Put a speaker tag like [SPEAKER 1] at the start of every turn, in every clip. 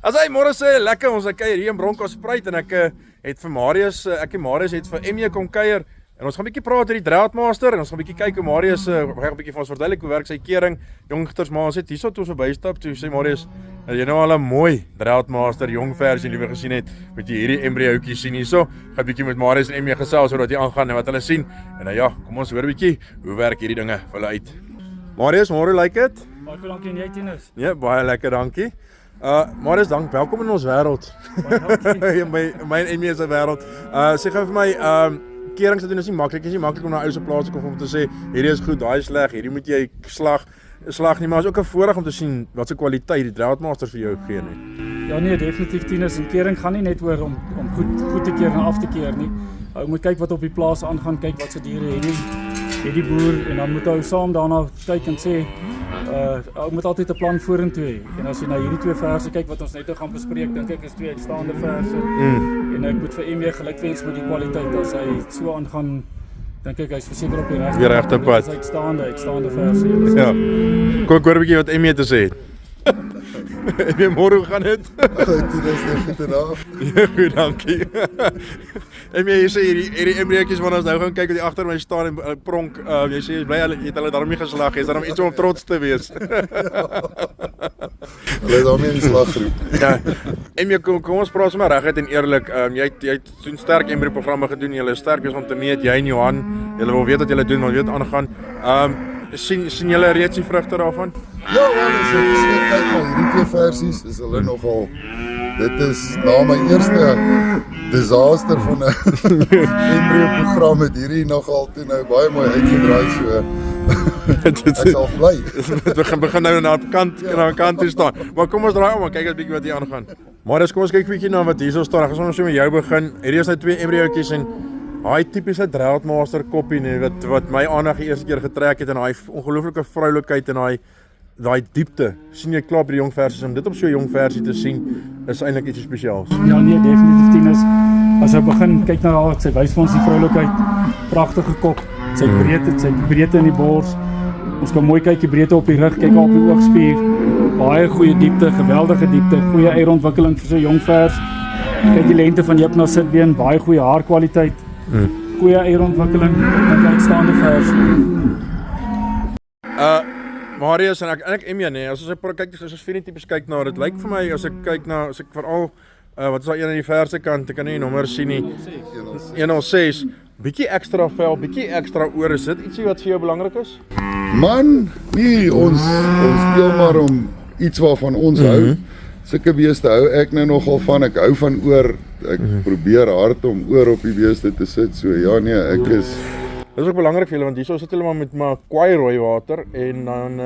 [SPEAKER 1] As hy môre sê lekker ons kuier hier in Bronkhorstspruit en ek het vir Marius, ek en Marius het vir MJ kom kuier en ons gaan 'n bietjie praat oor die Droughtmaster en ons gaan 'n bietjie kyk hoe Marius gaan 'n bietjie vir ons verduidelik hoe werk sy kering. Jongsters, maar ons het hierso toe ons verbystap toe sê Marius, jy nou al 'n mooi Droughtmaster jong versie liewe gesien het met jy hierdie embryootjie sien hierso. Gaan 'n bietjie met Marius en MJ gesels oor wat hier aangaan en wat hulle sien. En ja, kom ons hoor 'n bietjie hoe werk hierdie dinge vir hulle uit. Marius, môre lyk dit?
[SPEAKER 2] Baie dankie en jy Tinus.
[SPEAKER 1] Ja, baie lekker, dankie. Marius, welkom in ons wêreld. my en MJ se wêreld. Sê gou vir my, kerings te doen is nie maklik. Dit is nie maklik om na ou se plaas te kom om te sê hierdie is goed, daai is sleg, hierdie moet jy slag nie, maar is ook 'n voorreg om te sien wat se kwaliteit die Droughtmaster vir jou gee nie.
[SPEAKER 2] Ja nee, definitief Tinus. En kering gaan nie net oor om goed te keer en af te keer nie. Ou moet kyk wat op die plaas aangaan, kyk wat se diere het die boer en dan moet ou saam daarna kyk en sê ou moet altyd 'n plan vorentoe hê. En as jy na hierdie twee verse kyk wat ons net gaan bespreek, dink ek is twee uitstaande verse. En ek moet vir MJ gelukwens met die kwaliteit as hy so aangaan. Dink ek hy's verseker op die
[SPEAKER 1] regte pad.
[SPEAKER 2] Dis uitstaande verse.
[SPEAKER 1] Ja. Kom ek hoor 'n bietjie wat MJ te sê het. MJ, môre hoe gaan dit?
[SPEAKER 3] Dit is net goed en af.
[SPEAKER 1] Ja, goed, dankie. MJ, jy sê hierdie embryootjies wanneer ons nou gaan kyk wat hier agter my staan en pronk, jy sê jy bly jy het hulle daarom nie geslag nie. Is daar om iets om trots te wees?
[SPEAKER 3] Hulle is daarmee in die slaggroep.
[SPEAKER 1] Ja. MJ, kom ons praat sommer reguit en eerlik. Jy het so 'n sterk embryo programme gedoen. Jy is sterk besig om te meet, jy en Johan. Julle wil weet wat julle doen, maar weet aangaan. Sien julle reeds die vrugte daarvan?
[SPEAKER 3] Ja, wel, as ek kyk na hierdie twee versies, is hulle nogal. Dit is na my eerste disaster van 'n embryo program met hierdie nogal toe nou baie mooi uitgedraai so. Ek sal bly.
[SPEAKER 1] Dit begin nou na 'n kant toe staan. Maar kom ons draai om en kyk 'n bietjie wat hier aangaan. Maar kom ons kyk 'n bietjie na wat hierso staan. Ek gaan sommer so met jou begin. Hierdie is nou twee embryootjies en daai tipiese Droughtmaster koppie nee wat my aandag die eerste keer getrek het en daai ongelooflike vroulikheid en daai diepte. Sien jy klaar by die jong versies om dit op so 'n jong versie te sien is eintlik iets spesiaals.
[SPEAKER 2] Ja nee, definitief Tinus. As jy begin kyk na haar, sy wys vir ons die vroulikheid. Pragtige kop, sy breedte in die bors. Ons kan mooi kyk die breedte op die rug, kyk op die oogspier. Baie goeie diepte, geweldige diepte, goeie eierontwikkeling vir so 'n jong vers. Kyk die lengte van heup na sitbeen, baie goeie haarkwaliteit. Goeie eierontwikkeling, en uitstaande vers.
[SPEAKER 1] Marius en ek MJ nee, as ons kyk as ons fenotipes kyk na dit lyk vir my as ek kyk na as ek veral wat is daar een aan die verse kant, ek kan nie die nommer sien nie. 106. Bietjie ekstra vel, bietjie ekstra oor, is dit ietsie wat vir jou belangrik is?
[SPEAKER 3] Man, nee, ons speel maar om iets waarvan ons hou. Sulke beeste hou ek nou nogal van. Ek hou van oor. Ek probeer hard om oor op die beeste te sit. So ja nee, ek is.
[SPEAKER 1] Dit is ook belangrik vir julle want hierso sit hulle maar met maar kwaai rooi water en dan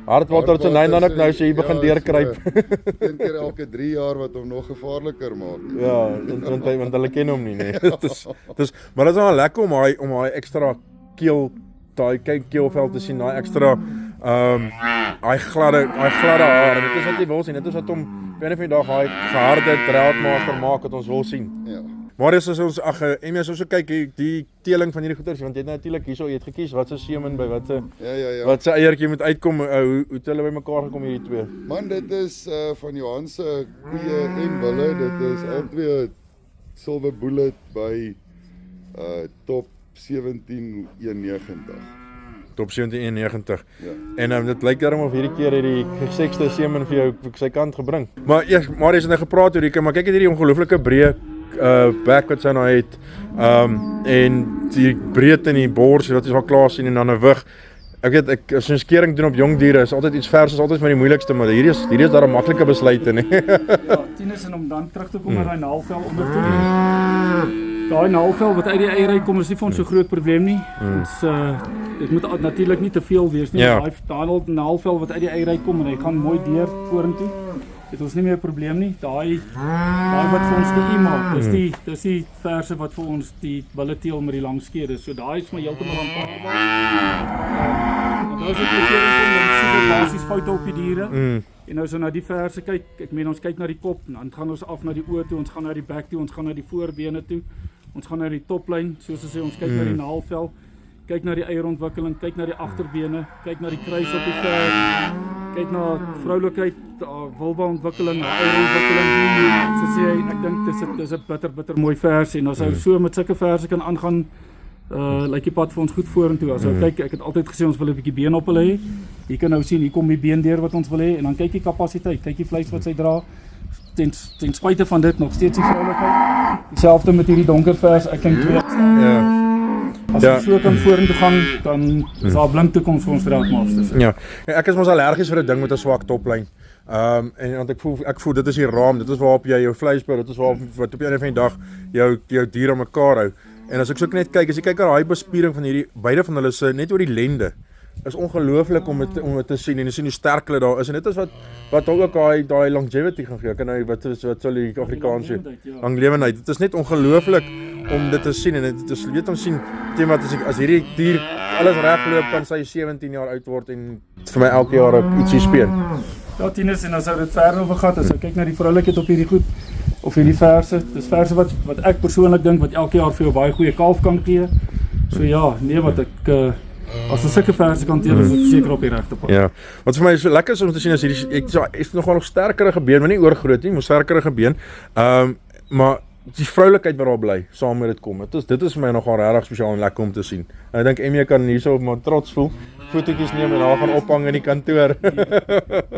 [SPEAKER 1] hardwater so nee dan ook nou so hier begin deurkruip.
[SPEAKER 3] Een keer elke 3 jaar wat hom nog gevaarliker maak.
[SPEAKER 1] Ja, want hulle ken hom nie nee. Dis maar dit is wel lekker om daai ekstra daai keelvel te sien, daai ekstra daai gladde haar. Dit is wat jy wil sien. Dit is wat hom binne van die dag daai geharde Droughtmaster maak wat ons wil sien.
[SPEAKER 3] Ja.
[SPEAKER 1] Maar as ons MJ as ons so kyk die teeling van hierdie goeders want jy het natuurlik hierso jy het gekies wat se semen by wat se
[SPEAKER 3] Ja.
[SPEAKER 1] wat se eiertjie moet uitkom hoe het hulle bymekaar gekom hierdie twee?
[SPEAKER 3] Man, dit is van Johan se koeie en bulle. Dit is albei Silver Bullet by top 1791.
[SPEAKER 1] Top 1791.
[SPEAKER 3] Ja.
[SPEAKER 1] En dit lyk daarom of hierdie keer het die gesekste semen vir jou sy kant gebring. Maar eers Marius het nou gepraat oor maar kyk hierdie ongelooflike breë back wat sy nou het. En die breedte in die bors wat jy al klaar sien en dan 'n wig. Ek weet as ons kering doen op jong diere is altyd iets vers is altyd vir die moeilikste, maar hierdie is daar 'n maklike besluite nie.
[SPEAKER 2] Ja, Tinus en om dan terug te kom na daai naalvel onder toe. Daai naalvel wat uit die eiery kom is nie vir ons so groot probleem nie. Ons dit moet natuurlik nie te veel wees nie.
[SPEAKER 1] Ja.
[SPEAKER 2] Daai naalvel wat uit die eiery kom en hy gaan mooi deur vorentoe. Dit is nie meer 'n probleem nie. Daai wat vir ons die maak, dis die verse wat vir ons die bulleteel met die lang skede. So daai is maar heeltemal aanpasbaar. Nou as ek kom dan sien ek basies foute op die diere. En nou as ons na die verse kyk, ons kyk na die kop, dan gaan ons af na die oë toe, ons gaan na die bek toe, ons gaan na die voorbene toe. Ons gaan na die toplyn, soos ons sê, ons kyk na die naalvel, kyk na die eierontwikkeling, kyk na die agterbene, kyk na die kruis op die vers. kyk na vroulikheid, vulva-ontwikkeling, eierontwikkeling, so sê hy, ek dink dis 'n bitter mooi vers en as hy so met sulke verse kan aangaan, lyk die pad vir ons goed vorentoe. As kyk, ek het altyd gesê ons wil 'n bietjie been op hulle hê. Jy kan nou sien, hier kom die been deur wat ons wil hê en dan kyk die kapasiteit, kyk die vleis wat sy dra. Ten spyte van dit nog steeds die vroulikheid. Dieselfde met hierdie donker vers, ek dink twee As ons so kan vorentoe gaan, dan is daar 'n blink toekoms vir ons Veldmasters.
[SPEAKER 1] Ja, ek is mos allergies vir 'n ding met 'n swak toplyn. En want ek voel dit is die raam, dit is waarop jy jou vleis bou, dit is waarop wat op die einde van die dag jou diere aan mekaar hou. En as ek so net kyk, as jy kyk na daai bespiering van hierdie beide van hulle se net oor die lende, is ongelooflik om dit te sien en jy sien hoe sterk hulle daar is en dit is wat ook daai longevity gaan gee. Ek kan nou wat sal die Afrikaans sê? Langlewendheid. Dit is net ongelooflik om dit te sien en dit is weet ons sien teen wat as hierdie dier alles regloop kan sy 17 jaar oud word en vir my elke jaar ietsie speen.
[SPEAKER 2] Ja, Tinus, en as ou dit ver oor gaan, as ou kyk na die vroulikheid op hierdie goed of hierdie verse, dis verse wat ek persoonlik dink wat elke jaar vir jou baie goeie kalf kan gee. So ja, nee wat ek as ons sulke verse kan teel, is dit seker op die regte pad.
[SPEAKER 1] Ja. Wat vir my so lekker is om te sien as hierdie is nogal nog sterkerige been, maar nie oorgroot nie, maar sterkerige been. Maar die vroulikheid wat daar bly saam met dit kom. Dit is vir my nogal regtig spesiaal en lekker om te sien. En ek dink Emmy kan hierso maar trots voel. Fotootjies neem en daar gaan ophang in die kantoor.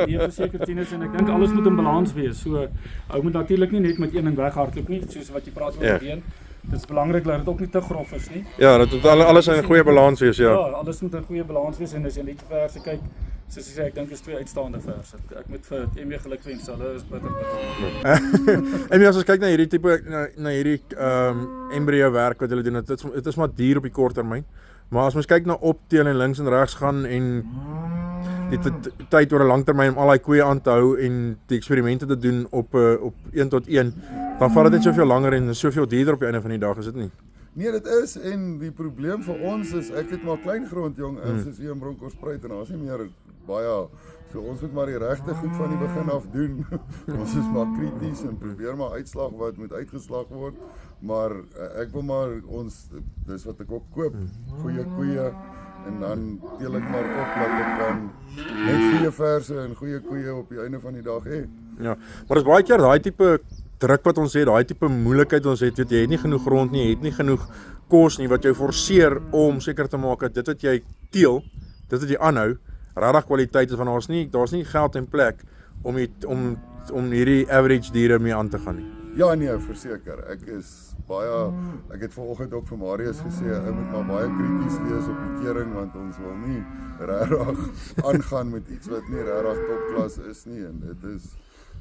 [SPEAKER 2] Nee, verseker Tinus en ek dink alles moet in balans wees. So ou moet natuurlik nie net met een ding weghardloop nie, soos wat jy praat oor die been. Dit is belangrik dat dit ook nie te grof is nie.
[SPEAKER 1] Ja, dat het alles in 'n goeie balans wees, ja.
[SPEAKER 2] Ja, alles moet in 'n goeie balans wees en as jy net die verse kyk, soos ek sê, ek dink is twee uitstaande verse. Ek moet vir Emmy gelukwens, hulle is bitter.
[SPEAKER 1] Emmy, as ons kyk na hierdie tipe na hierdie embryo werk wat hulle doen, dit is maar duur op die kort termyn. Maar as ons kyk na opteel en links en regs gaan en die tyd oor 'n lang termyn om al daai koeie aan te hou en die eksperimente te doen op 1 tot 1, dan vat dit net soveel langer en soveel duurder op die einde van die dag, is dit nie?
[SPEAKER 3] Nee, dit is en die probleem vir ons is ek het maar klein grond jong soos hier in Bronkhorstspruit en daar's nie meer baie so ons moet maar die regte goed van die begin af doen. Ons is maar krities en probeer maar uitslag wat moet uitgeslag word. Maar ek wil maar ons dis wat ek ook koop, goeie koeie en dan deel ek maar op dat ek kan net goeie verse en goeie koeie op die einde van die dag hê.
[SPEAKER 1] Ja, maar dis baie keer daai tipe druk wat ons het, daai tipe moeilikheid ons het, weet jy het nie genoeg grond nie, jy het nie genoeg kos nie wat jou forceer om seker te maak dat dit wat jy teel, dit wat jy aanhou, regtig kwaliteit is, want daar's nie geld en plek om hierdie average diere mee aan te gaan nie.
[SPEAKER 3] Ja nee, verseker. Ek het vanoggend ook vir Marius gesê, ek moet maar baie krities wees op die kering want ons wil nie regtig aangaan met iets wat nie regtig topklas is nie en dit is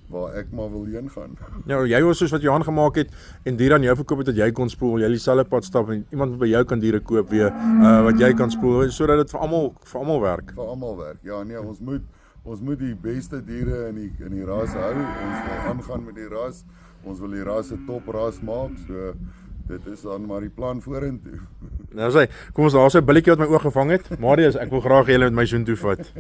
[SPEAKER 3] waar ek maar wil heen gaan.
[SPEAKER 1] Ja, jy was soos wat Johan gemaak het en diere aan jou verkoop het dat jy kon spoel, jy dieselfde pad stap en iemand by jou kan diere koop weer wat jy kan spoel sodat dit vir almal werk.
[SPEAKER 3] Vir almal werk. Ja nee, ons moet die beste diere in die ras hou. Ons wil aangaan met die ras. Ons wil die ras 'n topras maak. So dit is dan maar die plan vorentoe.
[SPEAKER 1] Nou sê, kom ons daar so 'n billetjie wat my oog gevang het. Marius, ek wil graag julle met my soontoe vat.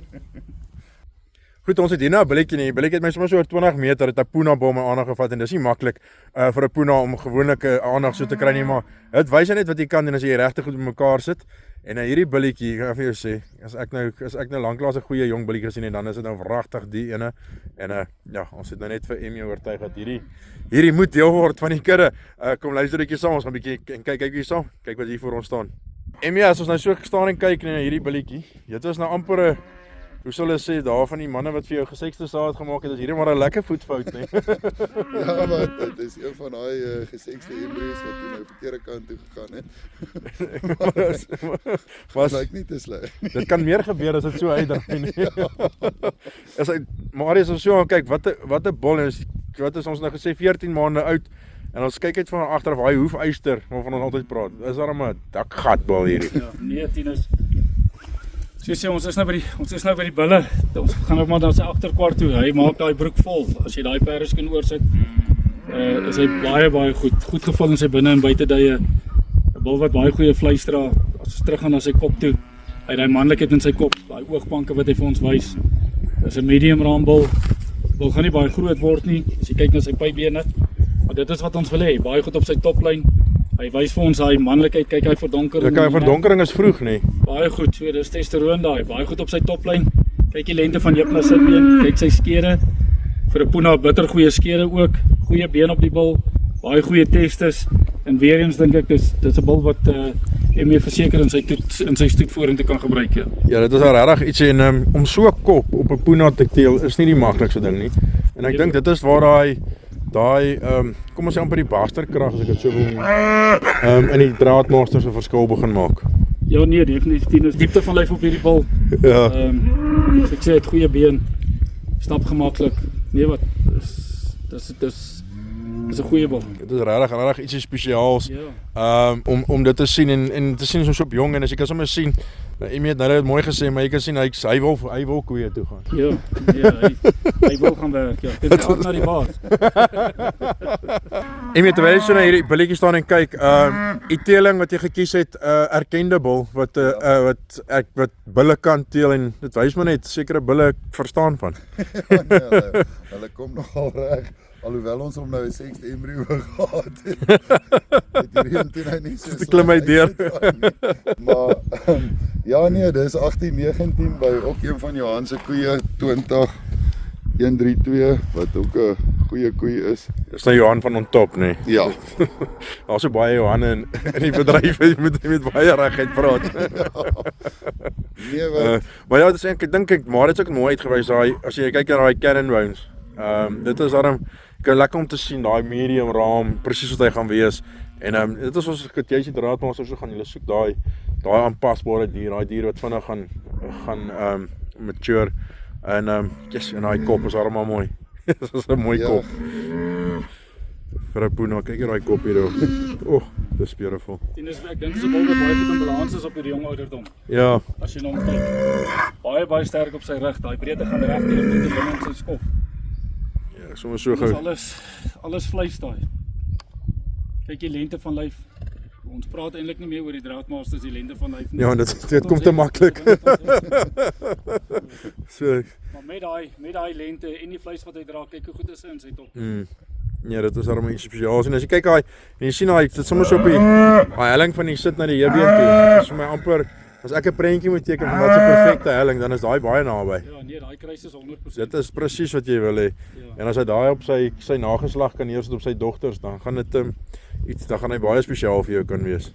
[SPEAKER 1] Goed, ons het hier nou 'n billetjie nie. Die billetjie het my sommer so oor 20 meter het 'n puna by my aandag gevat en dis nie maklik vir 'n puna om gewoonlike aandag so te kry nie, maar dit wys net wat jy kan doen as jy regtig goed bymekaar sit. En hierdie billetjie, ek gaan vir jou sê, as ek nou lanklaas 'n goeie jong billetjie gesien het, dan is dit nou wragtig die ene. En ja, ons het nou net vir Emmy oortuig dat hierdie moet deel word van die kudde. Kom luister netjie saam, ons gaan 'n bietjie kyk hier saam. Kyk wat hier voor ons staan. Emmy, as ons nou so gestaan en kyk na hierdie billetjie, dit was nou amper hoe sal hulle sê, daar van die manne wat vir jou gesekste saad gemaak het, is hierdie maar 'n lekker voetfout, nee.
[SPEAKER 3] Ja, maar dit is een van daai gesekste embryos wat jy nou verkeerde kant toe gegaan het. Maar lyk nie te sleg.
[SPEAKER 1] Dit kan meer gebeur as dit so uitdraai nie. As hy Marius ons so aan kyk, wat 'n bol is, wat is ons nou gesê 14 maande oud en ons kyk uit van agter af daai hoefyster waarvan ons altyd praat. Is daar 'n dakgatbal hierdie?
[SPEAKER 2] Ja, nee, Tinus. So sê ons is nou by die bulle. Ons gaan ook maar na sy agterkwart toe. Hy maak daai broek vol. As jy daai pereskin oorsit, is hy baie goed gevul in sy binne en buiteduie. 'n Bul wat baie goeie vleis dra. As ons teruggaan na sy kop toe, hy het daai manlikheid in sy kop, daai oogpanke wat hy vir ons wys. Dis 'n medium raambul. Bul gaan nie baie groot word nie as jy kyk na sy pybene. Maar dit is wat ons wil hê, baie goed op sy toplyn. Hy wys vir ons daai manlikheid, kyk hy verdonkering.
[SPEAKER 1] Verdonkering is vroeg nie.
[SPEAKER 2] Baie goed, so dis testosteron daai, baie goed op sy toplyn. Kyk die lengte van Jepna se been, kyk sy skere. Vir 'n Puna bitter goeie skere ook, goeie been op die bil, baie goeie testes. En weer eens dink ek dis 'n bil wat ME verseker in sy stoet vorentoe kan gebruik, ja.
[SPEAKER 1] Ja, dit is regtig ietsie en om so 'n kop op 'n Puna te teel is nie die maklikste ding nie. En ek dink dit is waar daai kom ons sê amper die basterkrag as ek dit so wil noem, in die draadmaster se verskil begin maak.
[SPEAKER 2] Ja nee, definitief Tinus diepte van lyf op hierdie bil.
[SPEAKER 1] Ja.
[SPEAKER 2] Ek sê het goeie been, stap gemaklik. Nee wat, dis 'n goeie bil.
[SPEAKER 1] Dit is regtig ietsie spesiaals.
[SPEAKER 2] Ja.
[SPEAKER 1] Om dit te sien en te sien so op jong en as jy kan sommer sien, Emmy het nou dit mooi gesê, maar jy kan sien hy wil koeie toe gaan.
[SPEAKER 2] Ja, hy wil gaan werk, ja. Dit is na die baas.
[SPEAKER 1] Emmy, terwyl jy so na hierdie billetjie staan en kyk, die teeling wat jy gekies het, erkende bil wat bulle kan teel en dit wys maar net sekere bulle verstaan van.
[SPEAKER 3] Nee, hulle kom nogal reg. Alhoewel ons hom nou 'n 6de embryo gehad het. Het hierdie een toe nou nie so
[SPEAKER 1] Dit klim uit deur.
[SPEAKER 3] Maar ja nee, dis 18-19 by ook een van Johan se koeie 20-132 wat ook 'n goeie koei is.
[SPEAKER 1] Dis nou Johan van Ontop, nee.
[SPEAKER 3] Ja.
[SPEAKER 1] Daar's so baie Johanne in die bedryf, jy moet met baie regheid praat.
[SPEAKER 3] Nee, wat
[SPEAKER 1] Maar ja, dis ek dink maar dit is ook mooi uitgewys daai as jy kyk na daai cannon wounds. Dit is daarom lekker om te sien daai medium raam presies wat hy gaan wees. En dit is ons jy sien draadmasters so gaan julle soek daai aanpasbare dier, daai dier wat vinnig gaan mature. En yes, en daai kop is almal mooi. Dit is 'n mooi kop. Vir 'n Puna, kyk hier daai kop hier. Dis beautiful.
[SPEAKER 2] Tinus ek dink dis 'n bil wat baie goed in balans is op hierdie jong ouderdom.
[SPEAKER 1] Ja.
[SPEAKER 2] As jy hom kyk. Baie sterk op sy rug, daai breedte gaan reg deur tot die ring in sy skof.
[SPEAKER 1] Ja, sommer so
[SPEAKER 2] Dis
[SPEAKER 1] gou.
[SPEAKER 2] alles vleis daai. Kyk die lengte van lyf. Ons praat eintlik nie meer oor die draadmasters, die lengte van lyf nie.
[SPEAKER 1] Ja, dit kom te maklik. So.
[SPEAKER 2] Maar met daai lengte en die vleis wat hy dra, kyk hoe goed is hy in sy top.
[SPEAKER 1] Ja, dit is darem iets spesiaals en as jy kyk daai en jy sien daai dit sommer so op die helling van die sit na die heubeen toe. Dis vir my amper as ek 'n prentjie moet teken van wat 'n perfekte helling, dan is daai baie naby.
[SPEAKER 2] Ja, nee, daai kruis is 100%.
[SPEAKER 1] Dit is presies wat jy wil hê.
[SPEAKER 2] Ja.
[SPEAKER 1] En as hy daai op sy nageslag kan neersit op sy dogters, dan gaan dit dan gaan hy baie spesiaal vir jou kan wees.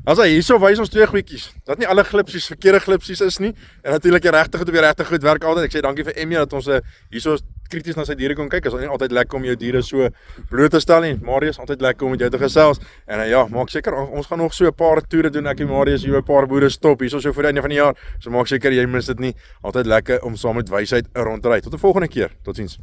[SPEAKER 1] As hy hierso wys ons twee goedjies. Dat nie alle glipsies verkeerde glipsies is nie. En natuurlik die regte goed op die regte goed werk altyd. Ek sê dankie vir Emmy dat ons hierso krities na sy diere kon kyk. Is nie altyd lekker om jou diere so bloot te stel nie. Marius, altyd lekker om met jou te gesels. En ja, maak seker ons gaan nog so 'n paar toere doen. Ek en Marius hier 'n paar boere stop hierso so voor die einde van die jaar. So maak seker jy mis dit nie. Altyd lekker om saam met wysheid rond te ry. Tot 'n volgende keer. Totsiens.